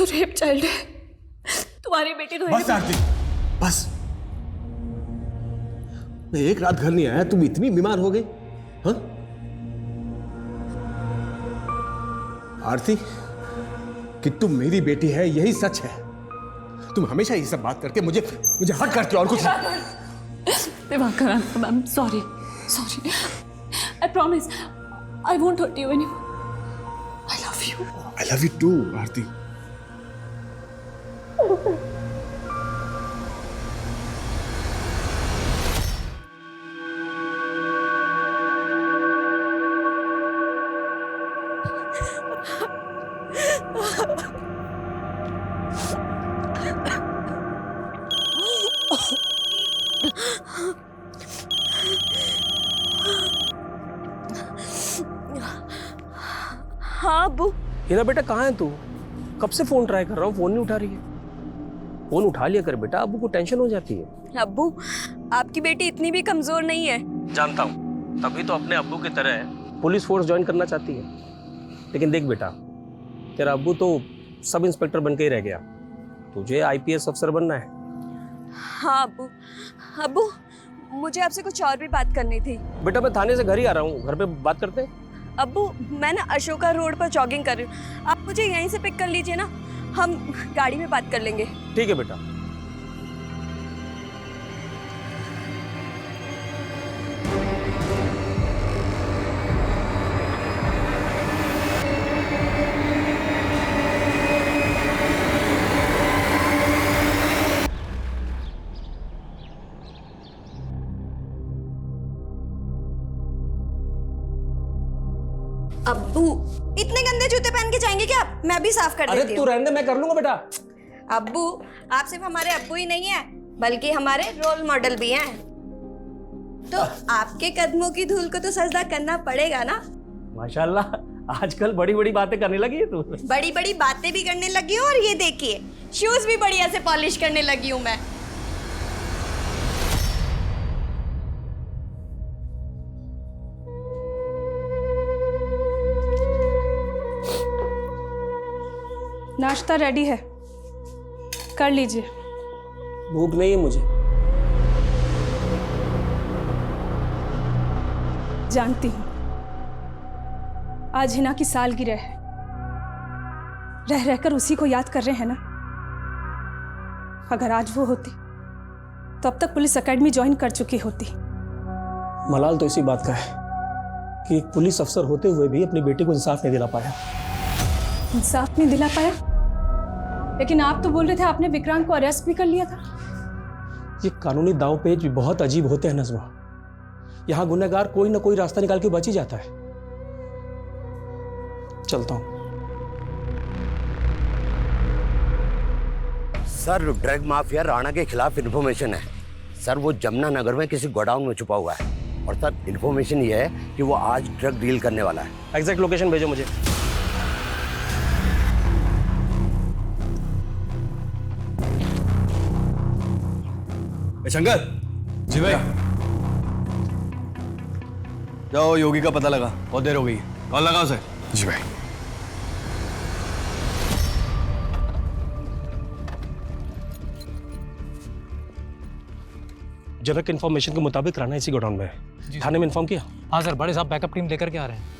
तो rape child है, तुम्हारी बेटी तो बस आरती, बस। मैं एक रात घर नहीं आया, तुम इतनी बीमार हो गई? हाँ आरती, कि तुम मेरी बेटी है यही सच है। तुम हमेशा ये सब बात करके मुझे हर्ट करती हो और कुछ Diwakar, I'm sorry. I promise I won't hurt you anymore. I love you. I love you too, आरती। हाँ अब्बू। हीरा बेटा कहाँ है तू? कब से फोन ट्राई कर रहा हूँ, फोन नहीं उठा रही है। फोन उठा लिया कर बेटा, अब्बू को टेंशन हो जाती है। अब्बू, आपकी बेटी इतनी भी कमजोर नहीं है। जानता हूँ, तभी तो अपने अब्बू की तरह पुलिस फोर्स ज्वाइन करना चाहती है। लेकिन देख बेटा, तेरा अब्बू तो सब इंस्पेक्टर बन के ही रह गया, तुझे IPS अफसर बनना है। हाँ अब्बू। अब्बू, मुझे आपसे कुछ और भी बात करनी थी। बेटा मैं थाने से घर ही आ रहा हूँ, घर पे बात करते हैं। अब्बू, मैं ना अशोका रोड पर जॉगिंग कर रही हूँ, आप मुझे यहीं से पिक कर लीजिए ना, हम गाड़ी में बात कर लेंगे। ठीक है बेटा। अब्बू, इतने गंदे जूते पहन के जाएंगे क्या आप? मैं भी साफ कर देती हूँ। अरे तू रहने दे, मैं कर लूंगा बेटा। अब्बू, आप सिर्फ हमारे अब्बू ही नहीं है, बल्कि हमारे रोल मॉडल भी हैं। तो आपके कदमों की धूल को तो सजदा करना पड़ेगा ना। माशाल्लाह, आजकल बड़ी बड़ी बातें करने लगी है तू। बड़ी बड़ी बातें भी करने लगी हूँ, और ये देखिए शूज भी बढ़िया से पॉलिश करने लगी हूँ मैं। नाश्ता रेडी है, कर लीजिए। भूख नहीं है मुझे। जानती हूँ आज हिना की सालगिरह है, रह रहकर उसी को याद कर रहे हैं ना। अगर आज वो होती तो अब तक पुलिस एकेडमी ज्वाइन कर चुकी होती। मलाल तो इसी बात का है कि एक पुलिस अफसर होते हुए भी अपनी बेटी को इंसाफ नहीं दिला पाया। इंसाफ नहीं दिला पाया? लेकिन आप तो बोल रहे थे आपने विक्रांत को अरेस्ट भी कर लिया था। ये कानूनी दांव पेच भी बहुत अजीब होते हैं नज़मा। यहाँ गुनहगार कोई ना कोई रास्ता निकाल के बच ही जाता है। चलता हूँ। सर, ड्रग माफिया राणा के खिलाफ इन्फॉर्मेशन है। सर, वो जमुना नगर में किसी गोडाउन में छुपा हुआ है, और सर इन्फॉर्मेशन ये है कि वो आज ड्रग डील करने वाला है। एग्जैक्ट लोकेशन भेजो मुझे। शंकर जी भाई, जाओ योगी का पता लगा, बहुत देर हो गई। कॉल लगाओ सर। जी भाई। जनक इन्फॉर्मेशन के मुताबिक राणा इसी गोडाउन में है। थाने में इन्फॉर्म किया? हाँ सर, बड़े साहब बैकअप टीम लेकर के आ रहे हैं।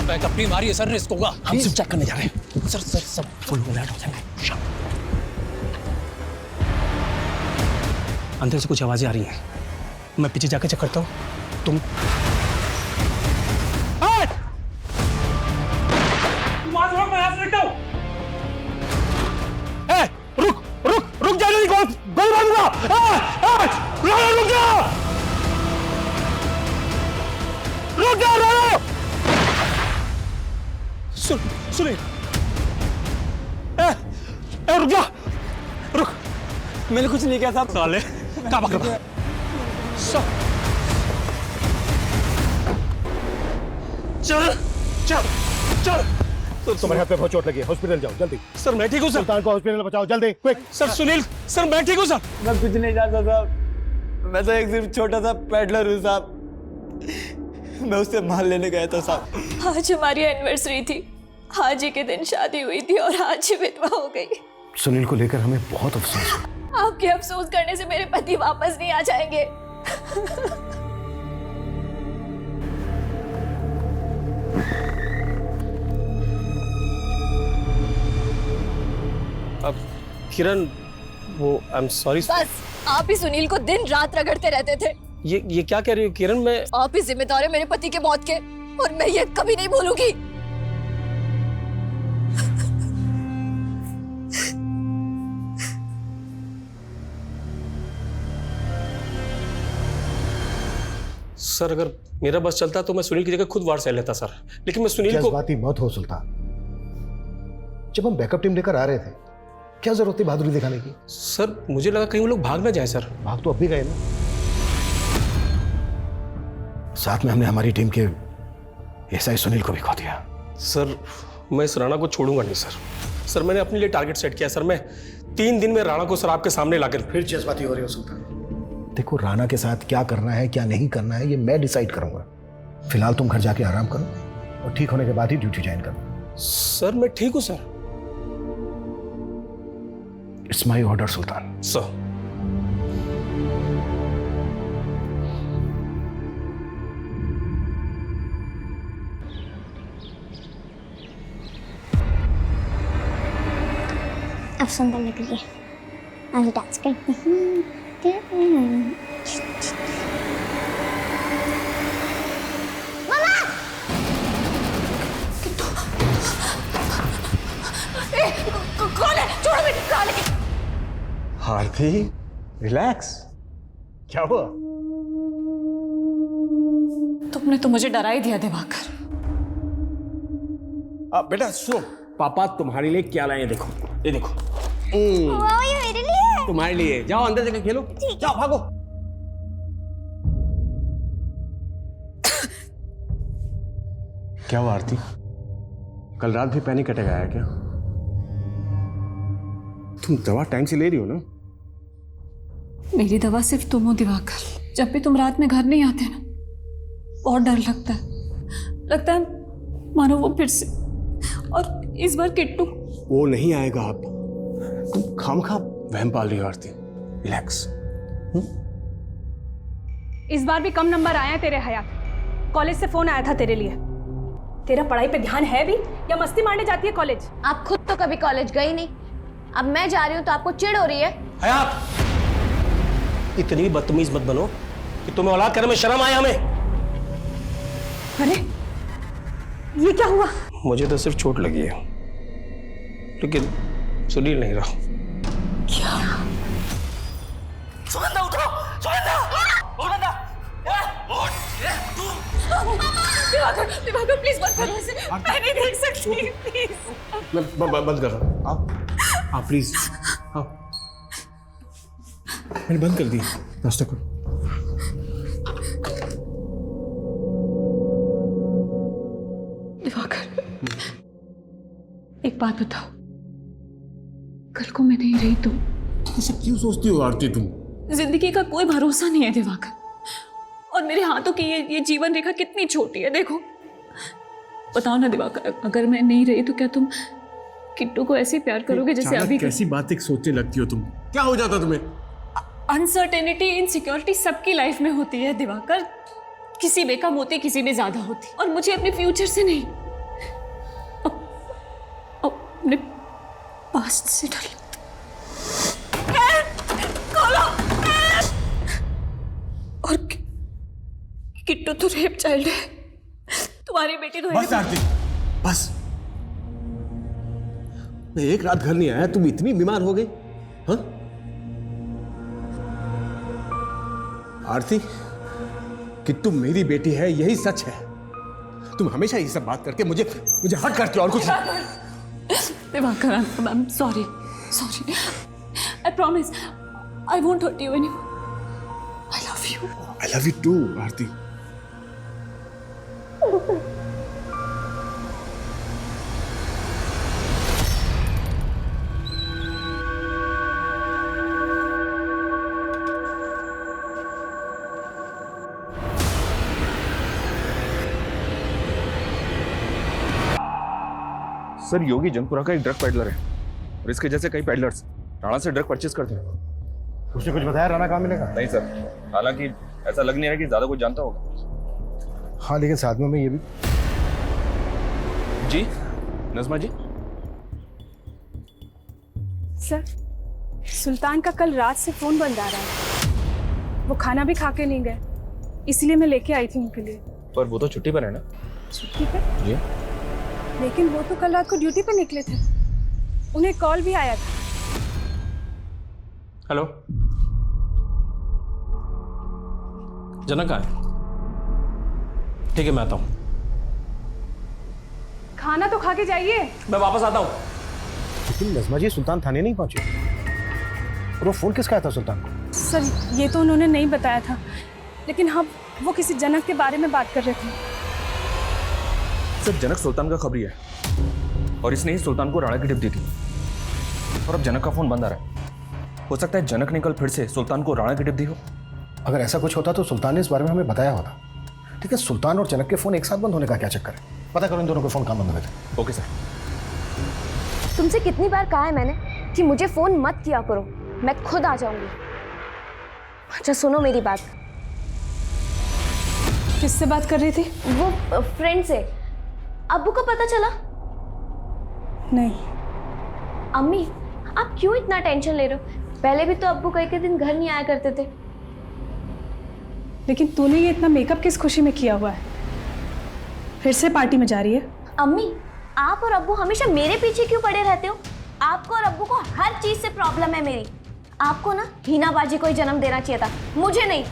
बैकअप टीम आ रही है सर, रिस्क होगा। हम सिर्फ चेक करने जा रहे हैं। सर सब फुल अलर्ट हो जाएंगे। अंदर से कुछ आवाजें आ रही हैं, मैं पीछे जाकर चेक करता हूँ। तुम रुक रुक रुक जा, नहीं गोली मारूंगा। रुक जा, रुक जा, सुनिए, रुक जा, रुक। मैंने कुछ नहीं किया था। साले कहाँ भाग रहा? चल चल चल तुम्हारे हाथ पे बहुत चोट लगी है, हॉस्पिटल जाओ जल्दी। सर मैं ठीक हूँ सर। सुल्तान को हॉस्पिटल पहुंचाओ जल्दी, क्विक। सर सुनील, सर मैं ठीक हूँ सर। मैं कुछ नहीं जानता साहब, मैं तो एक सिर्फ छोटा सा पेडलर हूँ साहब। मैं उससे माल लेने गया था साहब। आज हमारी एनिवर्सरी थी, आज ही के दिन शादी हुई थी और आज ही विधवा हो गई। सुनील को लेकर हमें बहुत अफसोस है। आपके अफसोस करने से मेरे पति वापस नहीं आ जाएंगे। अब किरण, वो आई एम सॉरी। बस आप ही सुनील को दिन रात रगड़ते रहते थे। ये क्या कह रही हो किरण? मैं आप ही जिम्मेदार है मेरे पति के मौत के, और मैं ये कभी नहीं भूलूंगी। सर अगर मेरा बस चलता तो मैं सुनील की जगह खुद वार्ड से लेता सर, लेकिन मैं सुनील को। जज्बाती मत हो सुल्तान। जब हम बैकअप टीम लेकर आ रहे थे, क्या जरूरत थी बहादुरी दिखाने की? सर मुझे लगा कहीं वो लोग भाग ना जाए सर। भाग तो अब भी गए ना। साथ में हमने हमारी टीम के एसआई सुनील को भी खो दिया। सर मैं इस राणा को छोड़ूंगा नहीं सर। सर मैंने अपने लिए टारगेट सेट किया सर। मैं 3 दिन में राणा को सर आपके सामने लाकर। फिर जज्बाती हो रहे हो सुल्तान। देखो, राणा के साथ क्या करना है क्या नहीं करना है ये मैं डिसाइड करूंगा। फिलहाल तुम घर जाके आराम करो और ठीक होने के बाद ही ड्यूटी ज्वाइन करो। सर मैं ठीक हूं sir. It's my order Sultan. Sir अब सुंदर निकली है, आज डांस करते हैं। कौन है? छोड़ो मेरी काले। आरती, रिलैक्स। क्या हुआ? तुमने तो मुझे डरा ही दिया दिवाकर। बेटा सुनो, पापा तुम्हारे लिए क्या लाए हैं, देखो ये देखो। वाह, ये मेरे लिए है। तुम्हारे लिए। जाओ अंदर जाकर खेलो, जाओ भागो। क्या हुआ आरती? कल रात भी पैनिक अटैक आया क्या? तुम दवा टाइम से ले रही हो ना? मेरी दवा सिर्फ तुम हो दिवाकर। जब भी तुम रात में घर नहीं आते ना, बहुत डर लगता है। लगता है मानो वो फिर से। और इस बार किट्टू। वो नहीं आएगा। आप तुम खामखा वहम पाल रही हो आरती। रिलैक्स। इस बार भी कम नंबर आए हैं तेरे हयात। कॉलेज से फोन आया था तेरे लिए। तेरा पढ़ाई पे ध्यान है भी या मस्ती मारने जाती है कॉलेज? आप खुद तो कभी कॉलेज गई नहीं, अब मैं जा रही हूँ तो आपको चिढ़ हो रही है। हयात, इतनी बदतमीज मत बनो कि तुम्हें औलाद करने में शर्म आए हमें। अरे ये क्या हुआ? मुझे तो सिर्फ चोट लगी है, लेकिन सुनील नहीं रहा। क्या? सुगंधा उठो, सुगंधा, सुगंधा, दिवाकर, दिवाकर प्लीज मत करो ऐसे। मैं नहीं देख सकती, प्लीज। मैं बंद कर रहा हूँ। आप प्लीज आओ। मैंने बंद कर दी। नाश्ता करो। दिवाकर, एक बात बताओ, कल को मैं नहीं रही तो? ऐसे क्यों सोचती हो आरती तुम? जिंदगी का कोई भरोसा नहीं है दिवाकर, और मेरे हाथों की ये जीवन रेखा कितनी छोटी है। देखो बताओ ना दिवाकर, अगर मैं नहीं रही तो क्या तुम किट्टू को ऐसे प्यार करोगे जैसे अभी? कैसी बातें सोचने लगती हो तुम? क्या हो जाता तुम्हें? अनसर्टेनिटी, इनसिक्योरिटी सबकी लाइफ में होती है दिवाकर। किसी में कम होती, किसी में ज्यादा होती, और मुझे अपने फ्यूचर से नहीं, अपने पास्ट से डर लगता। और किट्टू तो रेप चाइल्ड है, तुम्हारी बेटी तो बस आरती, बस। मैं एक रात घर नहीं आया, तुम इतनी बीमार हो गई? हाँ आरती, किट्टू मेरी बेटी है, यही सच है। तुम हमेशा ये सब बात करके मुझे हर्ट करती हो और कुछ Diwakar, I am sorry, I promise I won't hurt you anymore. I love you. I love you too Aarti. Sir Yogi Jangpura का एक ड्रग पेडलर है और इसके जैसे कई पेडलर्स राणा से ड्रग परचेज करते हैं। उसने कुछ बताया राणा कहाँ मिलेगा? नहीं सर, हालांकि ऐसा लग नहीं रहा कि ज्यादा कुछ जानता होगा। हाँ लेकिन साथ में ये भी। जी नज़मा जी। सर, सुल्तान का कल रात से फोन बंद आ रहा है। वो खाना भी खा के नहीं गए, इसलिए मैं लेके आई थी उनके लिए। पर वो तो छुट्टी पर है ना? छुट्टी पे? जी। लेकिन वो तो कल रात को ड्यूटी पे निकले थे, उन्हें कॉल भी आया था। हेलो, जनक आए? ठीक है मैं आता हूँ। खाना तो खा के जाइए। मैं वापस आता हूँ। लेकिन नज़मा जी सुल्तान थाने नहीं पहुंचे और वो फोन किसका आया था सुल्तान को? सर ये तो उन्होंने नहीं बताया था, लेकिन हाँ वो किसी जनक के बारे में बात कर रहे थे। सर जनक सुल्तान का खबरी है और इसने ही सुल्तान को राणा की टिप दी थी और अब जनक का फोन बंद आ रहा है। हो सकता है जनक ने कल फिर से सुल्तान को राणा की टिप दी हो। अगर ऐसा कुछ होता तो सुल्तान ने इस बारे में हमें बताया होता। ठीक है, सुल्तान और जनक के फोन एक साथ बंद होने का क्या चक्कर है? पता करो इन दोनों के फोन कहाँ बंद हुए थे। Okay sir. तुमसे कितनी बार कहा है मैंने कि मुझे फोन मत किया करो, मैं खुद आ जाऊंगी। अच्छा सुनो मेरी बात। किससे बात कर रही थी? वो फ्रेंड से। अब्बू को पता चला? नहीं। अम्मी आप क्यों इतना टेंशन ले रहे हो? पहले भी तो अब्बू कई कई दिन घर नहीं आया करते थे। लेकिन तूने ये इतना मेकअप किस खुशी में किया हुआ है? फिर से पार्टी में जा रही है? अम्मी आप और अब्बू हमेशा मेरे पीछे क्यों पड़े रहते हो? आपको और अब्बू को हर चीज से प्रॉब्लम है मेरी। आपको ना हीनाबाजी को ही जन्म देना चाहिए था, मुझे नहीं।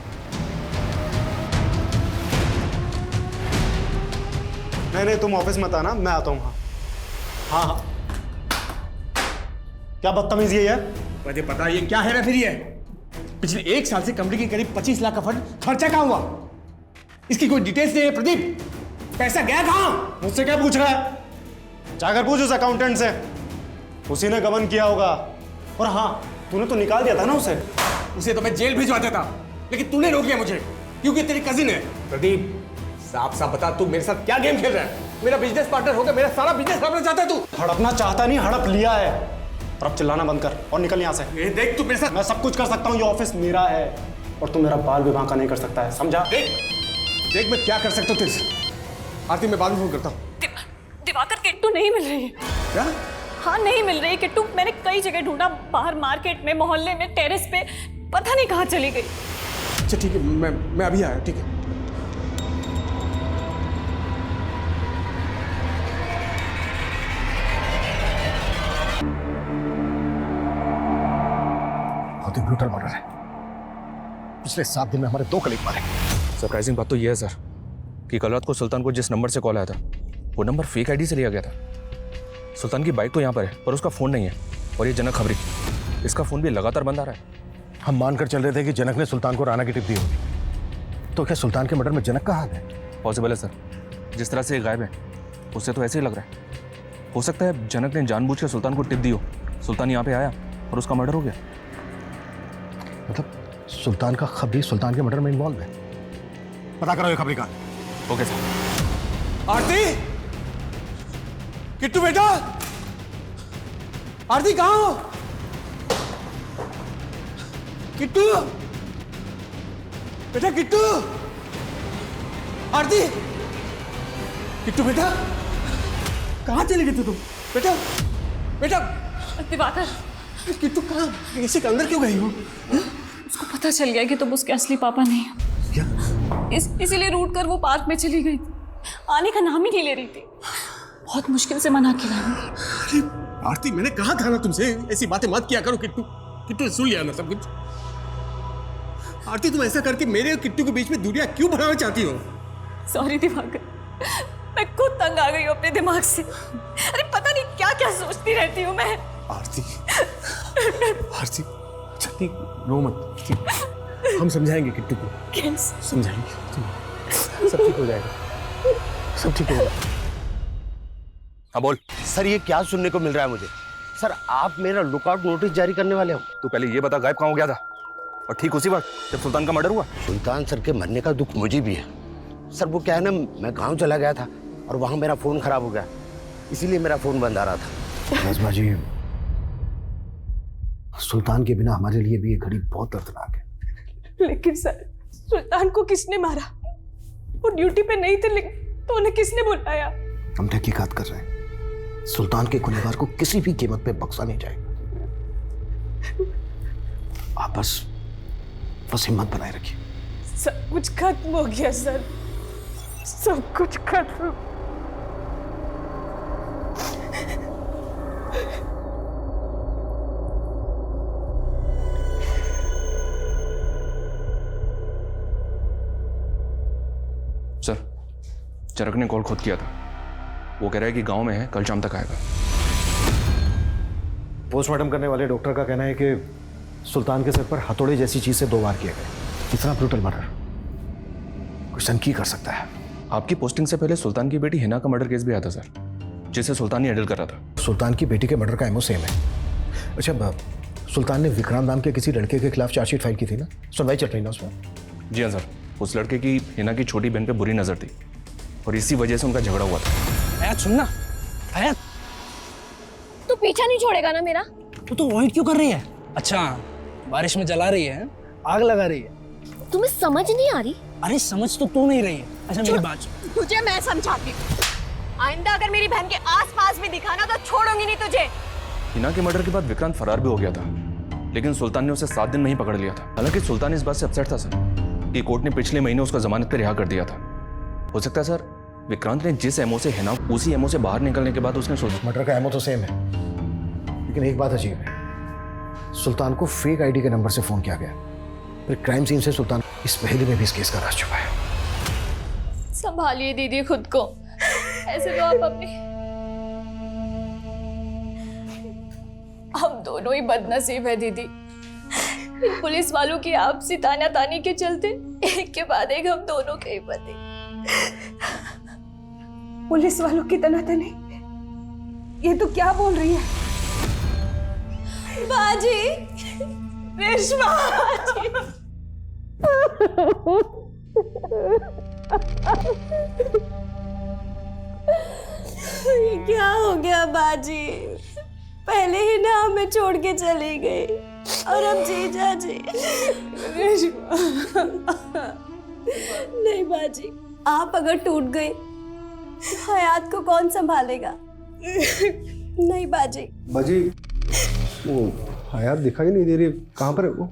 नहीं तुम ऑफिस मत आना, मैं आता हूँ। हाँ हाँ क्या बदतमीजी है ये? मुझे पता ये क्या है ना। फिर ये पिछले 1 साल से कंपनी के करीब 25 लाख का फंड खर्चा कहाँ हुआ? इसकी कोई डिटेल्स नहीं है प्रदीप। पैसा गया कहाँ? मुझसे क्या पूछ रहा है? जाकर पूछ उस अकाउंटेंट से, उसी ने गबन किया होगा। और हाँ तूने तो निकाल दिया था ना उसे तो मैं जेल भिजवा देता, लेकिन तूने रोक लिया मुझे क्योंकि तेरी कजिन है। प्रदीप साफ साफ बता तू मेरे साथ क्या गेम खेल रहा है? मेरा बिजनेस पार्टनर होकर मेरा सारा बिजनेस हड़पना चाहता है तू? हड़पना चाहता नहीं, हड़प लिया है। और अब चिल्लाना बंद कर और निकल यहाँ से। ये देख तू मेरे साथ। मैं सब कुछ कर सकता हूँ, ये ऑफिस मेरा है और तू मेरा बाल विवाह का नहीं कर सकता है, समझा? देख मैं क्या कर सकता हूँ तेरे से। आरती मैं बाद में फोन करता हूँ। दिवाकर किट्टू नहीं मिल रही है। क्या? हाँ नहीं मिल रही किट्टू। मैंने कई जगह ढूंढा, बाहर मार्केट में, मोहल्ले में, टेरेस पे, पता नहीं कहाँ चली गई। अच्छा ठीक है, मैं अभी आया। ठीक है। बहुत ही ब्रूटल मर्डर है। पिछले 7 दिन में हमारे 2 कलीग मारे। सरप्राइजिंग बात तो यह है सर कि कल रात को सुल्तान को जिस नंबर से कॉल आया था वो नंबर फेक आईडी से लिया गया था। सुल्तान की बाइक तो यहाँ पर है पर उसका फोन नहीं है। और ये जनक खबरी, इसका फोन भी लगातार बंद आ रहा है। हम मानकर चल रहे थे कि जनक ने सुल्तान को राणा की टिप दी होगी, तो क्या सुल्तान के मर्डर में जनक का हाथ है? पॉसिबल है सर, जिस तरह से ये गायब है उससे तो ऐसे ही लग रहा है। हो सकता है जनक ने जानबूझ के सुल्तान को टिप दी हो, सुल्तान यहाँ पे आया और उसका मर्डर हो गया। मतलब सुल्तान का खबरी सुल्तान के मर्डर में इन्वॉल्व है? पता करो ये खबरी का। Okay sir. आरती, किट्टू बेटा, आरती कहाँ हो? किट्टू बेटा, किट्टू, आरती, किट्टू बेटा, कहाँ चले गए थे तुम? बेटा बेटा दिवाकर, किट्टू कहाँ? इसी के अंदर क्यों गई हो? उसको पता चल गया कि तुम उसके असली पापा नहीं हो। क्या? इसीलिए रूट कर वो पार्क में चली गई। आने का नाम ही नहीं ले रही थी। बहुत मुश्किल से मना किया। अरे आरती, मैंने कहा था ना तुमसे ऐसी बातें मत किया करो। किट्टू किट्टू सुन लिया ना सब कुछ। आरती, तुम ऐसा करके मेरे और किट्टू के बीच में दूरियां क्यों बढ़ाना चाहती हो? सॉरी दिवाकर, मैं खुद तंग आ गई हूँ अपने दिमाग से। अरे पता नहीं क्या क्या सोचती रहती हूँ मैं। आरती, आरती, चल रो मत, हम समझाएंगे किट्टू को। कैसे? समझाएंगे, सब ठीक हो जाएगा, सब ठीक होगा। हाँ बोल। सर ये क्या सुनने को मिल रहा है मुझे? सर आप मेरा लुकआउट नोटिस जारी करने वाले हो? तू पहले ये बता गायब कहाँ हो गया था? और ठीक उसी वक्त जब सुल्तान का मर्डर हुआ? सुल्तान सर के मरने का दुख मुझे भी है सर। वो क्या है ना, मैं गांव चला गया था और वहां मेरा फोन खराब हो गया। इसीलिए मेरा फोन बंद आ रहा था। नाज़मा जी, सुल्तान के बिना हमारे लिए भी ये घड़ी बहुत दर्दनाक है। लेकिन सर, सुल्तान को किसने मारा? वो ड्यूटी पे नहीं थे, लेकिन तो उन्हें किसने बुलाया? हम तहकीकात कर रहे हैं। सुल्तान के गुनहगार को किसी भी कीमत पे बख्शा नहीं जाएगा। आप बस हिम्मत बनाए रखिए। सब कुछ खत्म हो गया सर, सब कुछ खत्म। सर, चरक ने कॉल खुद किया था। वो कह रहा है कि गांव में है, कल शाम तक आएगा। पोस्टमार्टम करने वाले डॉक्टर का कहना है कि सुल्तान के सर पर हथौड़े जैसी चीज से 2 वार किए गए। इतना ब्रूटल मर्डर क्वेश्चन की कर सकता है। आपकी पोस्टिंग से पहले सुल्तान की बेटी हिना का मर्डर केस भी आया था सर, जिसे सुल्तान ही हैंडल कर रहा था। सुल्तान की बेटी के मर्डर का एमओ सेम है। अच्छा, सुल्तान ने विक्रांत नाम के किसी लड़के के खिलाफ चार्जशीट फाइल की थी ना? सुनवाई चल रही ना उसमें? जी हाँ सर, उस लड़के की हिना की छोटी बहन पे बुरी नजर थी और इसी वजह से उनका झगड़ा हुआ था। हयात सुनना, हयात तू पीछा नहीं छोड़ेगा ना मेरा? तो वॉइड क्यों कर रही है? अच्छा, बारिश में जला रही है, आग लगा रही है। तुम्हें समझ नहीं आ रही? अरे समझ तो तू नहीं रही है। अच्छा मेरी बात सुन। तुझे मैं समझाती हूँ। आइंदा अगर मेरी बहन के आसपास भी दिखा ना तो छोड़ूंगी नहीं तुझे। हिना के मर्डर के बाद विक्रांत फरार भी हो गया था, लेकिन सुल्तान ने उसे 7 दिन में ही पकड़ लिया था। हालांकि सुल्तान इस बात से अपसेट था सर कि कोर्ट ने पिछले महीने उसका जमानत पर रिहा कर दिया था। हो सकता है सर विक्रांत ने जिस एमओ से हिना, उसी एमओ से बाहर निकलने के बाद उसने मर्डर का एमओ तो सेम है, लेकिन एक बात अजीब है। सुल्तान को फेक आईडी के नंबर से फोन किया गया। फिर क्राइम सीन से सुल्तान इस पहेली में भी इस केस का राज छुपा है। संभालिए दीदी खुद को, ऐसे तो आप अपनी, हम दोनों ही बदनसीब है दीदी। इन पुलिस वालों की आपसी तानातानी के चलते एक के बाद एक हम दोनों के ही पति। पुलिस वालों की तनातनी? ये तो क्या बोल रही है? बाजी, रेशमा, ये क्या हो गया बाजी? पहले ही ना हमें छोड़ के चली गई और अब जीजा जी। नहीं बाजी, आप अगर टूट गए तो हयात को कौन संभालेगा? नहीं बाजी। बाजी, वो हयात दिखाई नहीं दे रही, कहाँ पर है वो?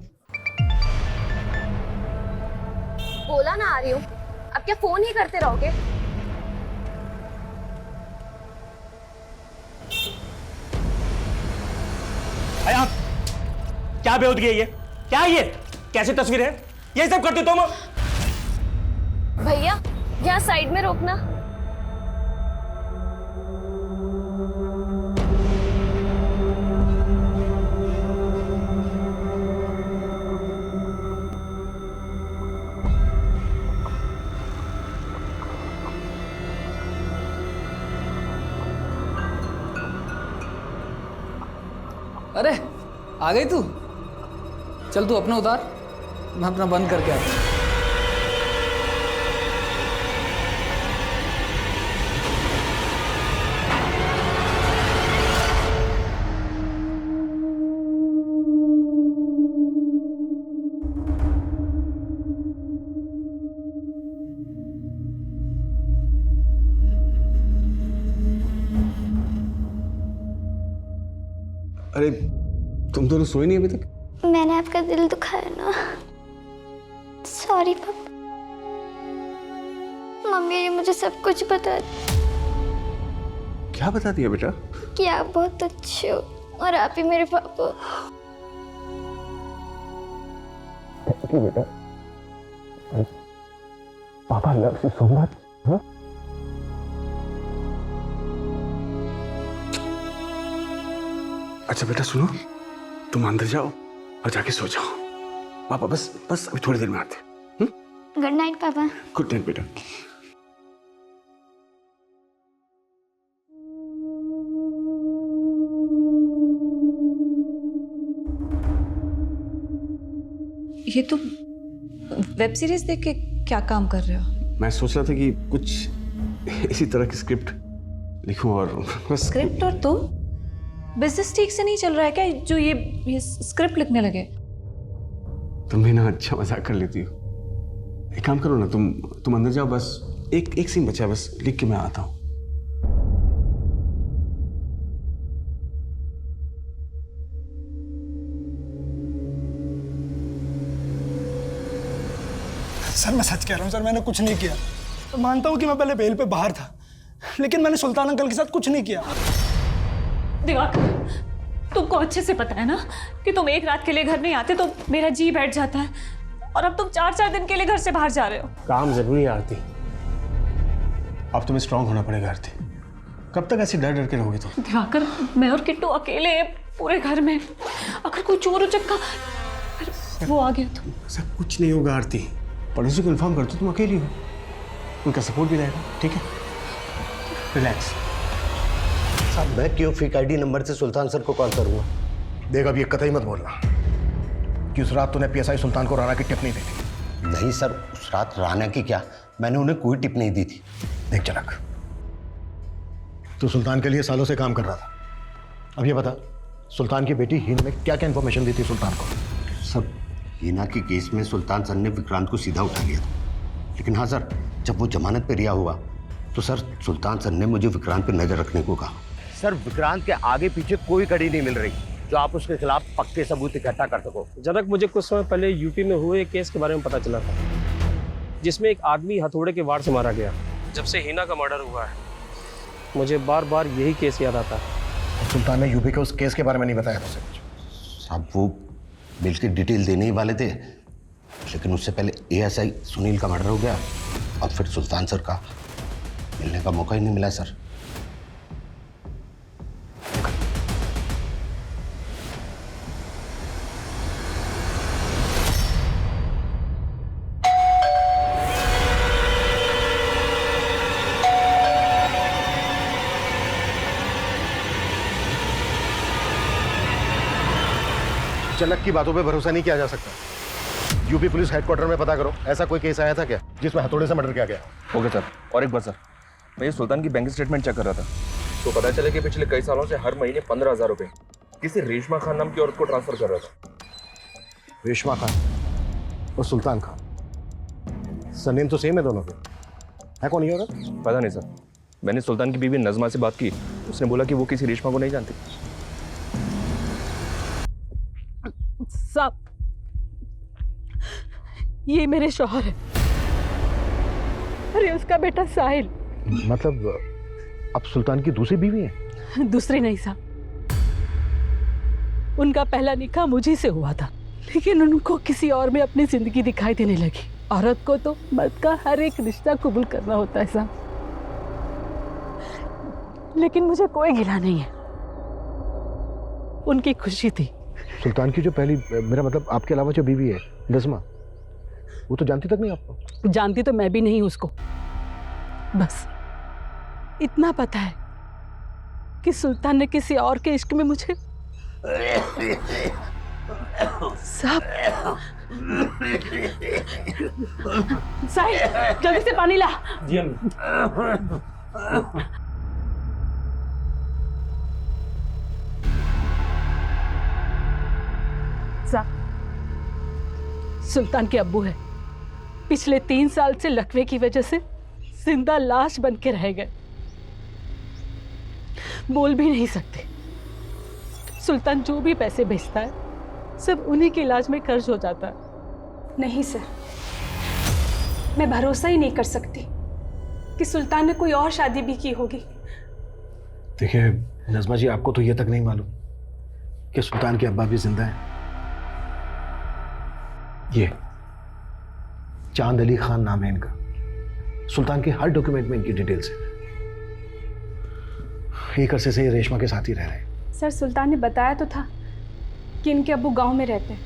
बोला ना आ रही हूँ, अब क्या फोन ही करते रहोगे? हयात, क्या बेहूदगी है ये? क्या है ये? कैसी तस्वीर है? ये सब करते तुम? भैया यहाँ साइड में रोकना। अरे आ गई तू? चल तू अपना उतार, मैं अपना बंद करके आता हूँ। अरे तुम दोनों सोए नहीं अभी तक? मैंने आपका दिल दुखाया ना, सॉरी पापा। मम्मी ने मुझे सब कुछ बता दिया। क्या बता दिया बेटा? कि आप बहुत अच्छे हो और आप ही मेरे पापा। बेटा, पापा लव यू सो मच। अच्छा बेटा सुनो, तुम अंदर जाओ और जाके सो जाओ। पापा बस अभी थोड़ी देर में आते हैं। गुड नाइट पापा। गुड नाइट बेटा। ये तो वेब सीरीज देख के क्या काम कर रहे हो? मैं सोच रहा था कि कुछ इसी तरह की स्क्रिप्ट लिखूं और बस। स्क्रिप्ट और तुम बिजनेस ठीक से नहीं चल रहा है क्या जो ये स्क्रिप्ट लिखने लगे? तुम भी ना अच्छा मजाक कर लेती हो। एक काम करो ना, तुम अंदर जाओ, बस एक सीन बचा है, बस लिख के मैं आता हूँ। सर मैं सच कह रहा हूँ सर, मैंने कुछ नहीं किया। तो मानता हूँ कि मैं पहले बेल पे बाहर था, लेकिन मैंने सुल्तान अंकल के साथ कुछ नहीं किया। दिवाकर, तुमको अच्छे से पता है ना कि तुम एक रात के लिए घर नहीं आते तो मेरा जी बैठ जाता है, और अब तुम 4-4 दिन के लिए घर से बाहर जा रहे हो। काम जरूरी है आरती। अब तुम्हें स्ट्रांग होना पड़ेगा आरती। कब तक ऐसे डर डर के रहोगे तुम? दिवाकर, मैं और किट्टू अकेले हैं पूरे घर में, अगर कोई चोर उचक्का वो आ गया तो? सब कुछ नहीं होगा आरती, पड़ोसी को इन्फॉर्म कर दो, तुम अकेली हो, उनका सपोर्ट भी रहेगा, ठीक है? रिलैक्स। साहब मैं क्यों फेक आईडी नंबर से सुल्तान सर को कॉल करूंगा? देख अब ये कतई मत बोलना कि उस रात तूने पीएसआई सुल्तान को राणा की टिप नहीं दी थी। नहीं सर, उस रात राणा की क्या, मैंने उन्हें कोई टिप नहीं दी थी। देख जनक, तू सुल्तान के लिए सालों से काम कर रहा था। अब ये बता, सुल्तान की बेटी हिंद में क्या क्या इन्फॉर्मेशन दी थी सुल्तान को? सर हीना के केस में सुल्तान सर ने विक्रांत को सीधा उठा लिया था, लेकिन हाँ सर, जब वो जमानत पे रिहा हुआ तो सर सुल्तान सर ने मुझे विक्रांत पे नजर रखने को कहा। सर विक्रांत के आगे पीछे कोई कड़ी नहीं मिल रही जो आप उसके खिलाफ पक्के सबूत इकट्ठा कर सको। जनक, मुझे कुछ समय पहले यूपी में हुए एक केस के बारे में पता चला था, जिसमें एक आदमी हथौड़े के वार से मारा गया। जब से हीना का मर्डर हुआ है मुझे बार बार यही केस याद आता है। सुल्तान ने यूपी के उस केस के बारे में नहीं बताया था कुछ? साहब वो बिल की डिटेल देने ही वाले थे, लेकिन उससे पहले एएसआई सुनील का मर्डर हो गया और फिर सुल्तान सर का मिलने का मौका ही नहीं मिला सर। जनक की बातों पे भरोसा नहीं किया जा सकता। यूपी पुलिस हेडक्वार्टर में पता करो, ऐसा कोई केस आया था क्या जिसमें हथौड़े से मर्डर किया गया? Okay sir. और एक बार सर, मैं ये सुल्तान की बैंक स्टेटमेंट चेक कर रहा था तो पता चला कि पिछले कई सालों से हर महीने 15,000 रुपए किसी रेशमा खान नाम की औरत को ट्रांसफर कर रहा था। रेशमा खान और सुल्तान खान, सरनेम तो सेम है दोनों के। है कौन ये औरत? पता नहीं सर, मैंने सुल्तान की बीवी नजमा से बात की, उसने बोला कि वो किसी रेशमा को नहीं जानती। साहब ये मेरे शौहर है, अरे उसका बेटा साहिल। मतलब अब सुल्तान की दूसरी बीवी है? दूसरी नहीं साहब, उनका पहला निकाह मुझी से हुआ था, लेकिन उनको किसी और में अपनी जिंदगी दिखाई देने लगी। औरत को तो मर्द का हर एक रिश्ता कबूल करना होता है साहब, लेकिन मुझे कोई गिला नहीं है, उनकी खुशी थी। सुल्तान की जो पहली, मेरा मतलब आपके अलावा जो बीवी है नज़मा, वो तो जानती तक नहीं आपको? जानती तो मैं भी नहीं उसको, बस इतना पता है कि सुल्तान ने किसी और के इश्क में मुझे साहब। साहिल जल्दी से पानी ला। जी अम्मी। सुल्तान के अब्बू है, पिछले 3 साल से लकवे की वजह से जिंदा लाश बन के रह गए, बोल भी नहीं सकते। सुल्तान जो भी पैसे भेजता है सब उन्हीं के इलाज में खर्च हो जाता है। नहीं सर, मैं भरोसा ही नहीं कर सकती कि सुल्तान ने कोई और शादी भी की होगी। देखिए नज़मा जी, आपको तो ये तक नहीं मालूम कि सुल्तान के अब्बा भी जिंदा हैं। ये चांद अली खान नाम है इनका, सुल्तान के हर डॉक्यूमेंट में इनकी डिटेल्स है। एक अरसे से ये रेशमा के साथ ही रह रहे हैं। सर सुल्तान ने बताया तो था कि इनके अब्बू गांव में रहते हैं,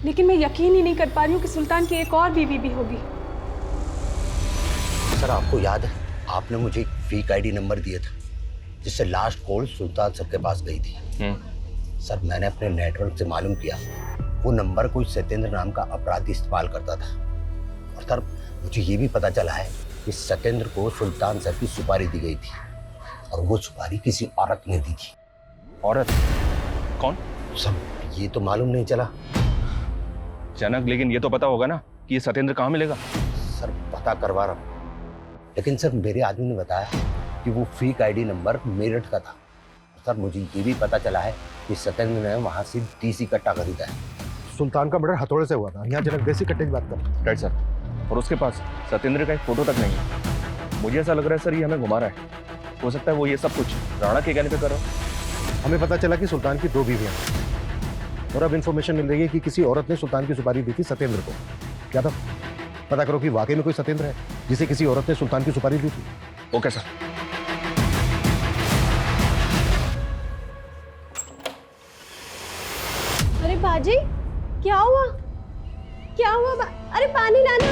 लेकिन मैं यकीन ही नहीं कर पा रही हूँ कि सुल्तान की एक और बीवी भी होगी। सर आपको याद है, आपने मुझे एक फेक आईडी नंबर दिया था जिससे लास्ट कॉल सुल्तान सर के पास गई थी। सर मैंने अपने नेटवर्क से मालूम किया, वो नंबर कोई सत्येंद्र नाम का अपराधी इस्तेमाल करता था। और सर मुझे ये भी पता चला है कि सत्येंद्र को सुल्तान सर की सुपारी दी गई थी और वो सुपारी किसी औरत ने दी थी। औरत? कौन? सर ये तो मालूम नहीं चला। जनक, लेकिन ये तो पता होगा ना कि ये सत्येंद्र कहाँ मिलेगा? सर पता करवा रहा हूँ, लेकिन सर मेरे आदमी ने बताया कि वो फेक आईडी नंबर मेरठ का था। सर मुझे ये भी पता चला है कि सत्येंद्र ने वहाँ से देसी कट्टा खरीदा है। सुल्तान का मर्डर हथौड़े से हुआ था, यहाँ जनक देसी कट्टे की बात कर रहा है। राइट सर, और उसके पास सत्येंद्र का एक फोटो तक नहीं है। मुझे ऐसा लग रहा है सर ये हमें घुमा रहा है। हो सकता है वो ये सब कुछ राणा के कहने पे कर रहा हो। हमें पता चला कि सुल्तान की 2 बीवियां हैं और अब इन्फॉर्मेशन मिल रही है कि किसी औरत ने सुल्तान की सुपारी दी थी सत्येंद्र को। क्या था? पता करो कि वाकई में कोई सत्येंद्र है जिसे किसी औरत ने सुल्तान की सुपारी दी थी। Okay sir. अरे बाजी, क्या हुआ? क्या हुआ? अरे पानी लाना।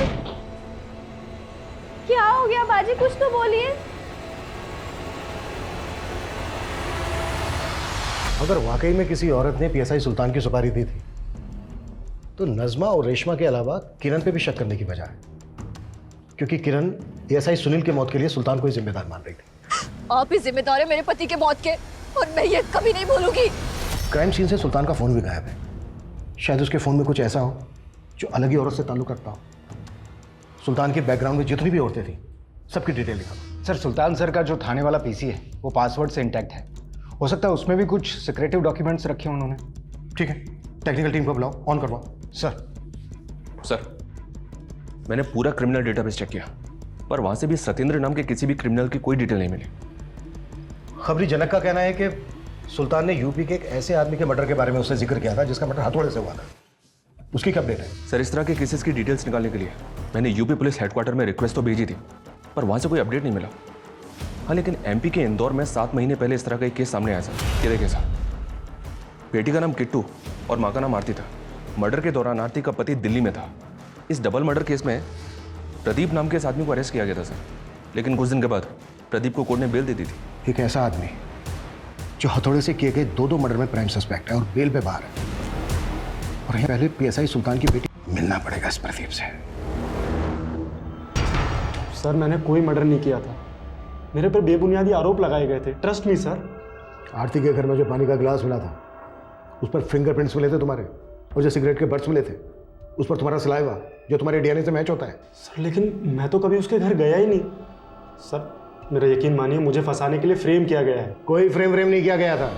क्या हो गया बाजी? कुछ तो बोलिए। अगर वाकई में किसी औरत ने पीएसआई सुल्तान की सुपारी दी थी तो नज़मा और रेशमा के अलावा किरण पे भी शक करने की वजह है, क्योंकि किरण पीएसआई सुनील की मौत के लिए सुल्तान को ही जिम्मेदार मान रही थी। आप ही जिम्मेदार है मेरे पति के मौत के, और मैं ये कभी नहीं भूलूंगी। क्राइम सीन से सुल्तान का फोन भी गायब है। शायद उसके फोन में कुछ ऐसा हो जो अलग ही औरत से ताल्लुक रखता हो। सुल्तान के बैकग्राउंड में जितनी भी औरतें थी सबकी डिटेल लिखा। सर सुल्तान सर का जो थाने वाला पीसी है वो पासवर्ड से इंटैक्ट है। हो सकता है उसमें भी कुछ सिक्रेटिव डॉक्यूमेंट्स रखे हैं उन्होंने। ठीक है, टेक्निकल टीम को बुलाओ, ऑन करवाओ। सर मैंने पूरा क्रिमिनल डेटाबेस चेक किया, पर वहां से भी सत्येंद्र नाम के किसी भी क्रिमिनल की कोई डिटेल नहीं मिली। खबरी जनक का कहना है कि सुल्तान ने यूपी के एक ऐसे आदमी के मर्डर के बारे में उससे जिक्र किया था जिसका मर्डर हथौड़े से हुआ था। उसकी क्या अपडेट है? सर इस तरह के केसेस की डिटेल्स निकालने के लिए मैंने यूपी पुलिस हेडक्वार्टर में रिक्वेस्ट तो भेजी थी, पर वहां से कोई अपडेट नहीं मिला। हाँ, लेकिन एमपी के इंदौर में 7 महीने पहले इस तरह का एक केस सामने आया सर। ये देखिए सर, बेटी का नाम किट्टू और माँ का नाम आरती था। मर्डर के दौरान आरती का पति दिल्ली में था। इस डबल मर्डर केस में प्रदीप नाम के इस आदमी को अरेस्ट किया गया था सर, लेकिन कुछ दिन के बाद प्रदीप को कोर्ट ने बेल दे दी थी। एक ऐसा आदमी जो हथौड़े से किए गए 2 मर्डर में प्राइम सस्पेक्ट है और बेल पे बाहर है, और यह पहले पीएसआई सुल्तान की बेटी मिलना पड़ेगा इस प्रदीप से। सर मैंने कोई मर्डर नहीं किया था, मेरे पर बेबुनियादी आरोप लगाए गए थे। Trust me sir. आरती के घर में जो पानी का गिलास मिला था उस पर फिंगरप्रिंट्स मिले थे तुम्हारे, और जो सिगरेट के बट्स मिले थे उस पर तुम्हारा सलाइवा जो तुम्हारे डीएनए से मैच होता है। सर लेकिन मैं तो कभी उसके घर गया ही नहीं। सर मेरा यकीन मानिए, मुझे फंसाने के लिए फ्रेम किया गया है। कोई फ्रेम नहीं किया गया था।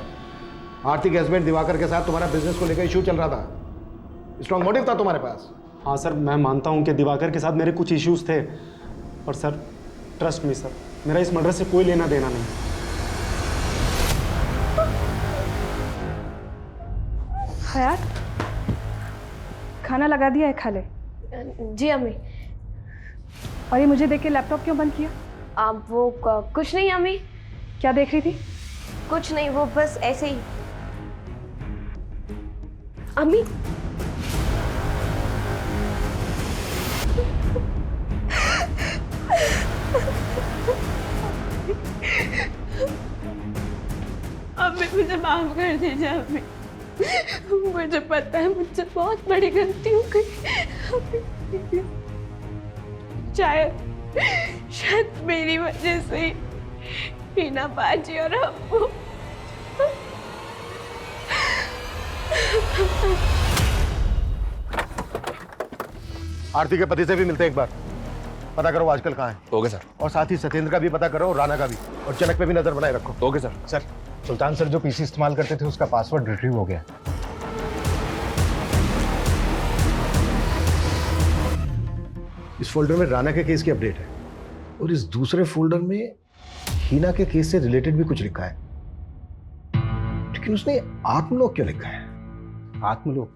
आरती के हस्बैंड दिवाकर के साथ तुम्हारा बिजनेस को लेकर इशू चल रहा था। स्ट्रॉन्ग मोटिव था तुम्हारे पास। हाँ सर, मैं मानता हूँ कि दिवाकर के साथ मेरे कुछ इश्यूज थे, पर सर ट्रस्ट मी सर, मेरा इस मर्डर से कोई लेना देना नहीं। हयात, खाना लगा दिया है, खा ले। जी अम्मी। और ये मुझे देख के लैपटॉप क्यों बंद किया? वो कुछ नहीं अम्मी। क्या देख रही थी? कुछ नहीं, वो बस ऐसे ही। अम्मी अम्मी मुझे माफ कर दीजिए अम्मी। मुझे पता है मुझसे बहुत बड़ी गलती हो गई। शायद मेरी वजह से हीना बाजी और अब्बू। आरती के पति से भी मिलते हैं एक बार, पता करो आजकल कहाँ है। Okay sir. और साथ ही सत्येंद्र का भी पता करो और राणा का भी, और जनक पे भी नजर बनाए रखो। Okay sir. सर सुल्तान सर जो पीसी इस्तेमाल करते थे उसका पासवर्ड रिट्रीव हो गया। इस फोल्डर में राणा के केस की अपडेट है, और इस दूसरे फोल्डर में हीना के केस से रिलेटेड भी कुछ लिखा है, लेकिन उसने आत्मलोक क्यों लिखा है? आत्मलोक?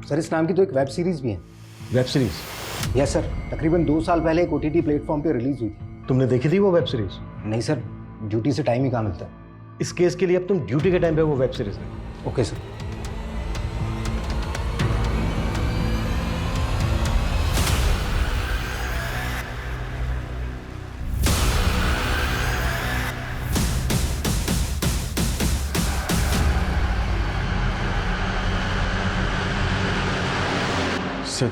सर इस नाम की तो एक वेब सीरीज भी है। Web series? यस सर, तकरीबन 2 साल पहले एक ओटीटी प्लेटफॉर्म पे रिलीज हुई थी। तुमने देखी थी वो वेब सीरीज? नहीं सर, ड्यूटी से टाइम ही कहाँ मिलता है। इस केस के लिए अब तुम ड्यूटी के टाइम पे वो वेब सीरीज देखो। Okay sir. सर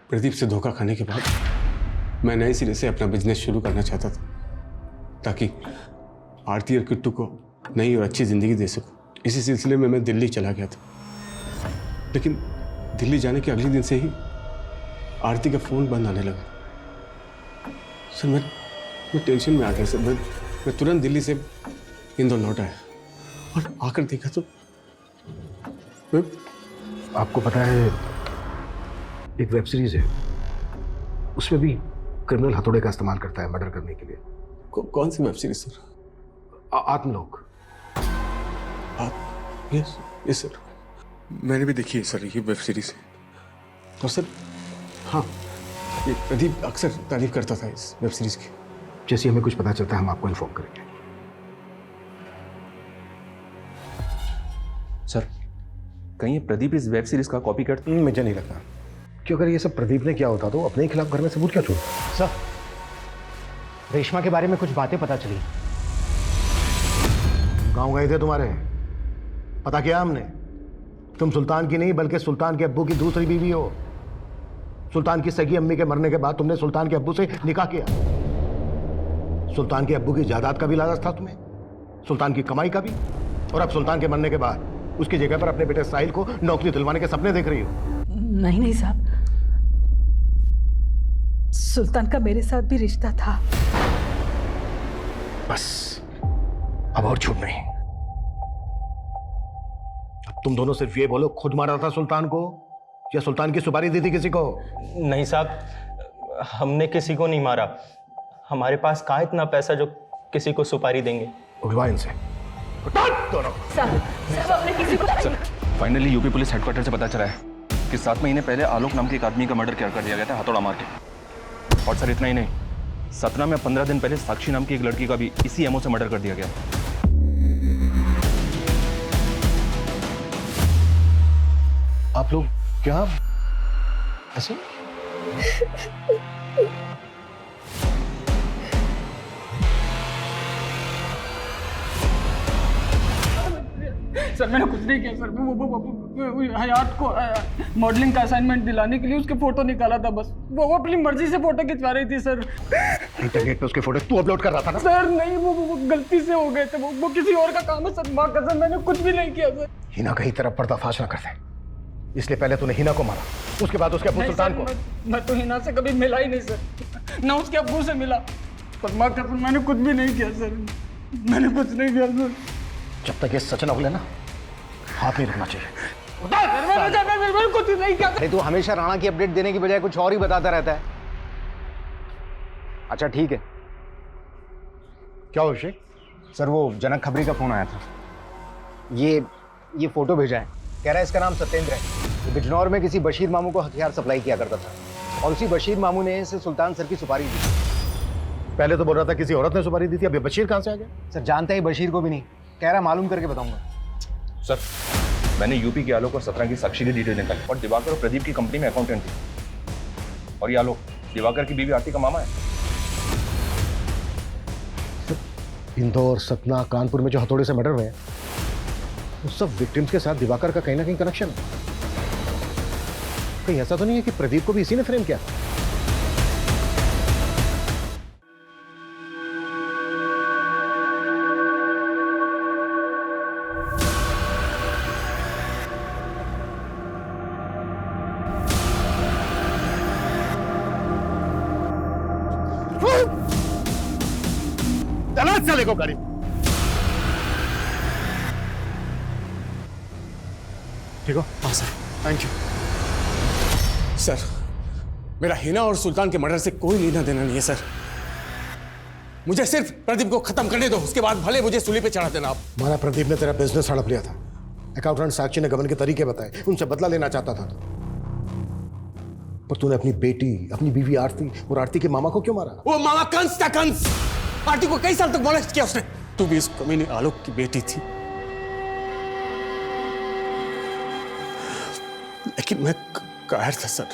प्रदीप से धोखा खाने के बाद मैं नए सिरे से अपना बिजनेस शुरू करना चाहता था, ताकि आरती और किट्टू को नई और अच्छी ज़िंदगी दे सकूं। इसी सिलसिले में मैं दिल्ली चला गया था, लेकिन दिल्ली जाने के अगले दिन से ही आरती का फ़ोन बंद आने लगा। सर मैं टेंशन में आ गया सर। मैं तुरंत दिल्ली से इंदौर लौट आया और आकर देखा तो आपको पता है एक वेब सीरीज है, उसमें भी क्रिमिनल हथौड़े का इस्तेमाल करता है मर्डर करने के लिए। कौन सी web series sir? Atmalok. Yes sir, मैंने भी देखी है सर ये वेब सीरीज। और सर हाँ, ये प्रदीप अक्सर तारीफ करता था इस वेब सीरीज की। जैसे हमें कुछ पता चलता है हम आपको इन्फॉर्म करेंगे। सर कहीं ये प्रदीप इस वेब सीरीज का कॉपी करता? मुझे नहीं लगता, क्यों अगर ये सब प्रदीप ने किया होता तो अपने ही खिलाफ घर में सबूत क्या छोड़ता। सर रेशमा के बारे में कुछ बातें पता चली। गांव गए थे तुम्हारे, पता किया हमने। तुम सुल्तान की नहीं बल्कि सुल्तान के अब्बू की दूसरी बीवी हो। सुल्तान की सगी अम्मी के मरने के बाद तुमने सुल्तान के अब्बू से निकाह किया। सुल्तान के अब्बू की जायदाद का भी लालच था तुम्हें, सुल्तान की कमाई का भी, और अब सुल्तान के मरने के बाद उसकी जगह पर अपने बेटे साहिल को नौकरी दिलवाने के सपने देख रही हो। नहीं साहब, सुल्तान का मेरे साथ भी रिश्ता था। बस अब और झूठ नहीं। अब तुम दोनों सिर्फ ये बोलो, खुद मारा था सुल्तान को या सुल्तान की सुपारी दी थी किसी को? नहीं साहब, हमने किसी को नहीं मारा। हमारे पास कहाँ इतना पैसा जो किसी को सुपारी देंगे। उठवा इनसे दोनों। Sir finally UP police headquarter से पता चला है कि 7 महीने पहले आलोक नाम के एक आदमी का मर्डर कर दिया गया था हथौड़ा मार के। और सर इतना ही नहीं, सतना में 15 दिन पहले साक्षी नाम की एक लड़की का भी इसी एमओ से मर्डर कर दिया गया। आप लोग क्या ऐसे? सर मैंने कुछ नहीं किया सर। वो हयात को मॉडलिंग का असाइनमेंट दिलाने के लिए उसके फोटो निकाला था बस। वो अपनी मर्जी से फोटो खिंचवा रही थी सर। इंटरनेट पे उसके फोटो तू अपलोड कर रहा था ना? सर नहीं, वो गलती से हो गए थे। वो किसी और का काम है सर। माँ कसम मैंने कुछ भी नहीं किया सर। हिना कहीं तरफ पर्दाफाश ना कर दे, इसलिए पहले तूने हिना को मारा, उसके बाद उसके अब्बू सुल्तान को। मैं तो हिना से कभी मिला ही नहीं सर, ना उसके अब्बू से मिला। पर माँ कसम मैंने कुछ भी नहीं किया सर। मैंने कुछ नहीं किया सर। जब तक ये सच न उगले ना, हाथ नहीं रखना चाहिए। मैंने कुछ नहीं किया। अरे तू हमेशा राणा की अपडेट देने की बजाय कुछ और ही बताता रहता है। अच्छा ठीक है। क्या हो अभिषेक? सर वो जनक खबरी का फोन आया था। ये फोटो भेजा है, कह रहा है इसका नाम सत्येंद्र है। वो बिजनौर में किसी बशीर मामू को हथियार सप्लाई किया करता था और उसी बशीर मामू ने इसे सुल्तान सर की सुपारी दी। पहले तो बोल रहा था किसी औरत ने सुपारी दी थी, अब ये बशीर कहां से आ गया? सर जानता ही बशीर को भी नहीं, कह रहा मालूम करके बताऊंगा। सर मैंने यूपी के आलोक और सतना की साक्षी की डिटेल निकाली और दिवाकर और प्रदीप की कंपनी में अकाउंटेंट थी। और ये आलोक दिवाकर की बीवी आरती का मामा है। इंदौर, सतना, कानपुर में जो हथौड़े से मर्डर हुए हैं उस सब विक्टिम्स के साथ दिवाकर का कहीं ना कहीं कनेक्शन है। कहीं ऐसा तो नहीं है कि प्रदीप को भी इसी ने फ्रेम किया? चले को गाड़ी। ठीक हो? हाँ सर, थैंक यू सर। मेरा हिना और सुल्तान के मर्डर से कोई लेना देना नहीं है सर। मुझे सिर्फ प्रदीप को खत्म करने दो, उसके बाद भले मुझे सूली पे चढ़ा देना आप। माना प्रदीप ने तेरा बिजनेस हड़प लिया था, अकाउंटेंट साक्षी ने गबन के तरीके बताए, उनसे बदला लेना चाहता था पर तूने अपनी बेटी, अपनी बीवी आरती और आरती के मामा को क्यों मारा? वो मामा कंस था, कंस। आरती को कई साल तक मोलेस्ट किया उसने। तू भी इस कमीने आलोक की बेटी थी, लेकिन मैं कायर था सर।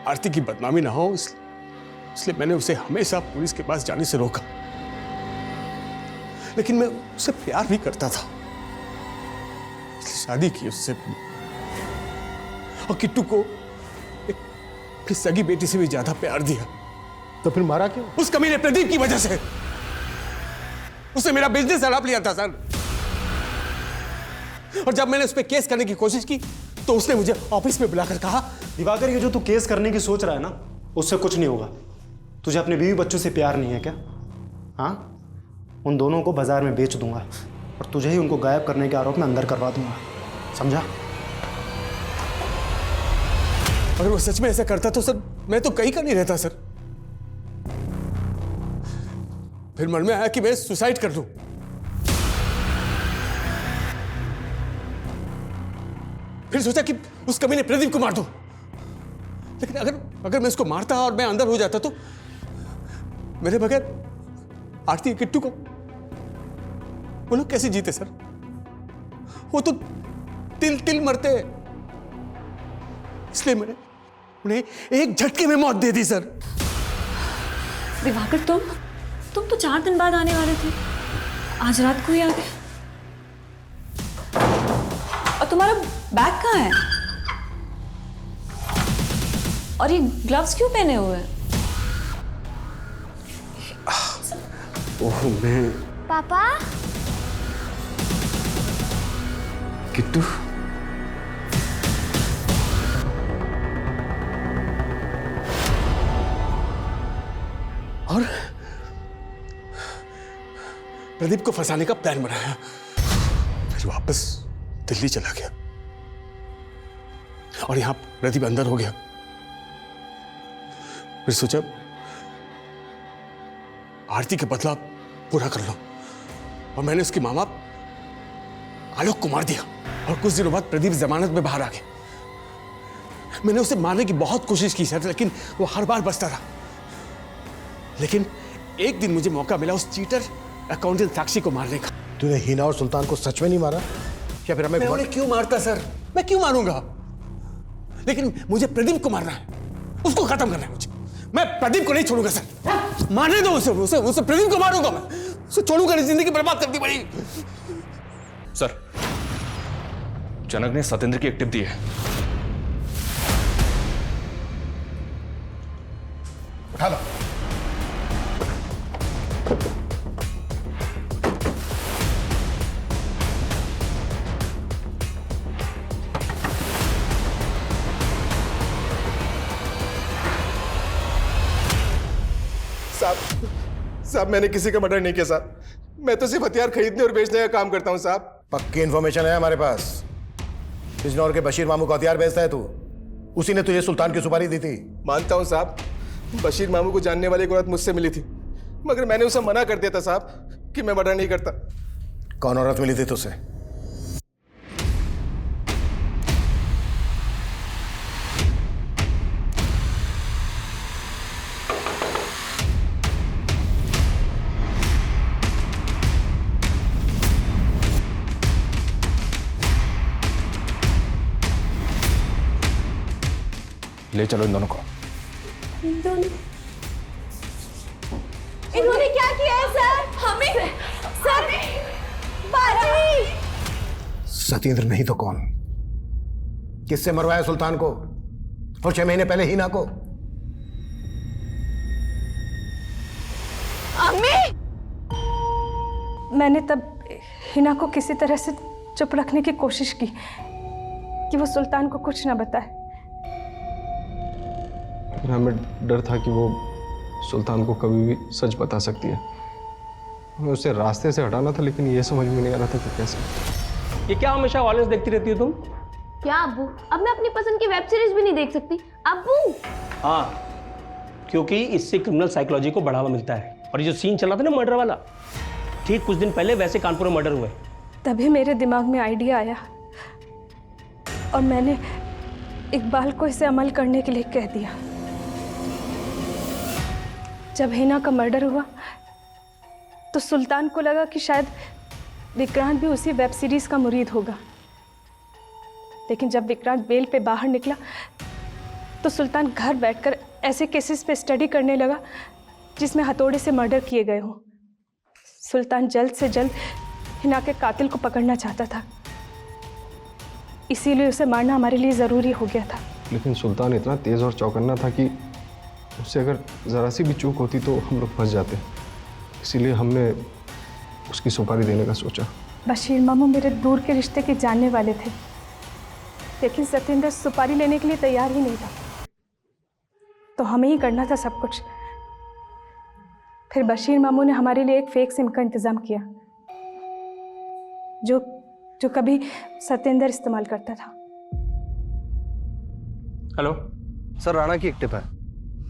आरती की बदनामी ना हो इसलिए मैंने उसे हमेशा पुलिस के पास जाने से रोका। लेकिन मैं उससे प्यार भी करता था, इसलिए शादी की उससे। और किट्टू को अपनी सगी बेटी से भी ज्यादा प्यार दिया। तो फिर मारा क्यों? उस कमीने प्रदीप की वजह से। उसने मेरा बिजनेस हड़प लिया था सर। और जब मैंने उस पर केस करने की कोशिश की तो उसने मुझे ऑफिस में बुलाकर कहा, दिवाकर ये जो तू केस करने की सोच रहा है ना, उससे कुछ नहीं होगा। तुझे अपने बीवी बच्चों से प्यार नहीं है क्या? हाँ, उन दोनों को बाजार में बेच दूंगा और तुझे ही उनको गायब करने के आरोप में अंदर करवा दूंगा, समझा? अगर वो सच में ऐसा करता तो सर मैं तो कहीं का नहीं रहता सर। फिर मन में आया कि मैं सुसाइड कर लूं। फिर सोचा कि उस कमीने प्रदीप को मार दूं। लेकिन अगर मैं उसको मारता और मैं अंदर हो जाता तो मेरे बगैर आरती और किट्टू को वो लोग कैसे जीते सर? वो तो तिल तिल मरते हैं। इसलिए मैंने उन्हें एक झटके में मौत दे दी सर। दिवाकर तुम तो 4 दिन बाद आने वाले थे, आज रात को ही आ गए। और तुम्हारा बैग कहाँ है? और ये ग्लव्स क्यों पहने हुए हैं? ओह मैं पापा किट्टू और प्रदीप को फंसाने का प्लान बनाया, फिर वापस दिल्ली चला गया और यहां प्रदीप अंदर हो गया। फिर सोचा आरती का बदला पूरा कर लो और मैंने उसके मामा आलोक को मार दिया। और कुछ दिनों बाद प्रदीप जमानत में बाहर आ गया। मैंने उसे मारने की बहुत कोशिश की सर, लेकिन वो हर बार बचता रहा। लेकिन एक दिन मुझे मौका मिला उस चीटर अकाउंटेंट साक्षी को मारने का। तूने हिना और सुल्तान को सच में नहीं मारा? या फिर हमें मैं उन्हें क्यों मारता सर? मैं क्यों मारूंगा? लेकिन मुझे प्रदीप को मारना है, उसको खत्म करना है मुझे। मैं प्रदीप को नहीं छोड़ूंगा सर। मारने दो उसे प्रदीप को मारूंगा मैं, उसे छोड़ूंगा नहीं। जिंदगी बर्बाद कर दी बड़ी। सर, जनक ने सतेंद्र की एक टिप दी है। उठा लो। साहब मैंने किसी का मर्डर नहीं किया साहब। मैं तो सिर्फ हथियार खरीदने और बेचने का काम करता हूं साहब। पक्की इन्फॉर्मेशन है हमारे पास। बिजनौर के बशीर मामू को हथियार बेचता है तू। उसी ने तुझे सुल्तान की सुपारी दी थी। मानता हूं साहब, बशीर मामू को जानने वाली एक औरत मुझसे मिली थी, मगर मैंने उसे मना कर दिया था साहब कि मैं मर्डर नहीं करता। कौन औरत मिली थी तुझसे? ले चलो इन दोनों को। इन्होंने क्या किया है सर? हमें सर बाजी। सतेंद्र नहीं तो कौन? किससे मरवाया सुल्तान को और 6 महीने पहले हिना को? अम्मी, मैंने तब हिना को किसी तरह से चुप रखने की कोशिश की कि वो सुल्तान को कुछ ना बताए। हमें डर था कि वो सुल्तान को कभी भी सच बता सकती है। हमें उसे रास्ते से हटाना था, लेकिन ये समझ में नहीं आ रहा था कि कैसे। ये क्या हमेशा वायलेंस देखती रहती हो तुम? क्या अब्बू, अब मैं अपनी पसंद की वेब सीरीज भी नहीं देख सकती अब्बू। हाँ, क्योंकि इससे क्रिमिनल साइकोलॉजी को बढ़ावा मिलता है। और ये जो सीन चला था ना मर्डर वाला, ठीक कुछ दिन पहले वैसे कानपुर में मर्डर हुए। तभी मेरे दिमाग में आइडिया आया और मैंने इकबाल को इसे अमल करने के लिए कह दिया। जब हिना का मर्डर हुआ तो सुल्तान को लगा कि शायद विक्रांत भी उसी वेब सीरीज का मुरीद होगा। लेकिन जब विक्रांत बेल पे बाहर निकला तो सुल्तान घर बैठकर ऐसे केसेस पे स्टडी करने लगा जिसमें हथौड़े से मर्डर किए गए हों। सुल्तान जल्द से जल्द हिना के कातिल को पकड़ना चाहता था, इसीलिए उसे मारना हमारे लिए ज़रूरी हो गया था। लेकिन सुल्तान इतना तेज और चौकन्ना था कि उससे अगर ज़रा सी भी चूक होती तो हम लोग फंस जाते, इसीलिए हमने उसकी सुपारी देने का सोचा। बशीर मामू मेरे दूर के रिश्ते के जानने वाले थे, लेकिन सत्येंद्र सुपारी लेने के लिए तैयार ही नहीं था, तो हमें ही करना था सब कुछ। फिर बशीर मामू ने हमारे लिए एक फेक सिम का इंतज़ाम किया जो कभी सत्येंद्र इस्तेमाल करता था। हेलो सर, राणा की एक टिप है,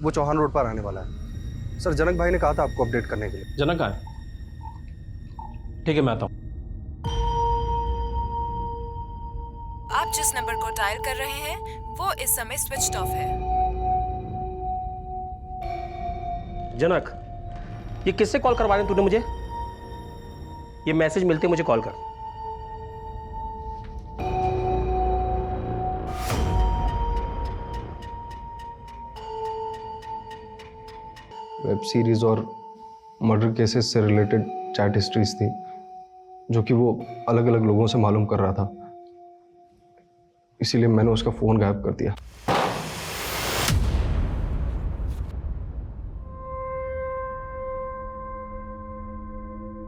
वो चौहान रोड पर आने वाला है। सर, जनक भाई ने कहा था आपको अपडेट करने के लिए। जनक आए? ठीक है, मैं आता हूँ। आप जिस नंबर को डायल कर रहे हैं वो इस समय स्विच्ड ऑफ है। जनक, ये किससे कॉल करवा रहे तूने मुझे? ये मैसेज मिलते मुझे कॉल कर। वेब सीरीज और मर्डर केसेस से रिलेटेड चैट हिस्ट्रीज थी जो कि वो अलग अलग लोगों से मालूम कर रहा था, इसीलिए मैंने उसका फ़ोन गायब कर दिया।